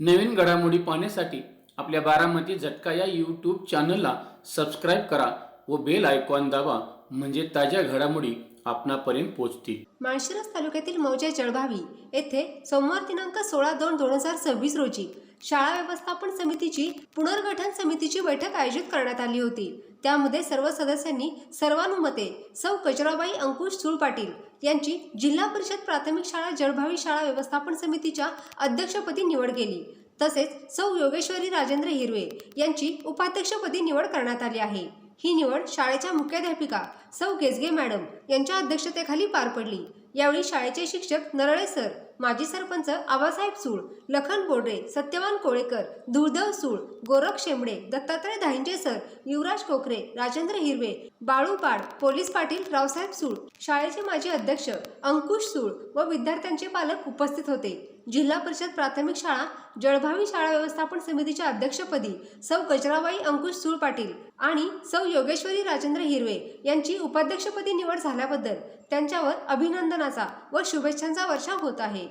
नवीन घडामोडी पाहण्यासाठी आपल्या बारामती झटका या यूट्यूब चॅनलला सबस्क्राईब करा व बेल आयकॉन दाबा, म्हणजे ताज्या घडामोडी आपणापर्यंत पोहोचतील। माळशिरस तालुक्यातील मौजे जळभावी येथे सोमवार दिनांक 16/2/2026 रोजी शाळा व्यवस्थापन समितीची पुनर्गठन समितीची बैठक आयोजित करण्यात आली होती। त्यामध्ये सर्व सदस्यांनी सर्वानुमते सौ कजराबाई अंकुश चूळ पाटील यांची जिल्हा परिषद प्राथमिक शाळा जळभावी शाळा व्यवस्थापन समितीच्या अध्यक्षपदी निवड केली। तसेच सौ योगेश्वरी राजेंद्र हिरवे यांची उपाध्यक्षपदी निवड करण्यात आली आहे। ही निवड शाळेच्या मुख्याध्यापिका सौ गेजगे मॅडम यांच्या अध्यक्षतेखाली पार पडली। यावेळी शाळेचे शिक्षक नरळे सर, माजी सरपंच आबासाहेब सूळ, लखन बोर्डे, सत्यवान कोळेकर, दुर्दैव सूळ, गोरख शेंबडे, दत्तात्रय धाईंजे सर, युवराज कोकरे, राजेंद्र हिरवे, बाळू पाड, पोलीस पाटील रावसाहेब सूळ, शाळेचे माजी अध्यक्ष अंकुश सूळ व विद्यार्थ्यांचे पालक उपस्थित होते। जिल्हा परिषद प्राथमिक शाळा जळभावी शाळा व्यवस्थापन समितीच्या अध्यक्षपदी सौ कजराबाई अंकुश चूळ पाटील आणि सौ योगेश्वरी राजेंद्र हिरवे यांची उपाध्यक्षपदी निवड झाल्याबद्दल त्यांच्यावर अभिनंदनाचा व शुभेच्छांचा वर्षाव होत आहे।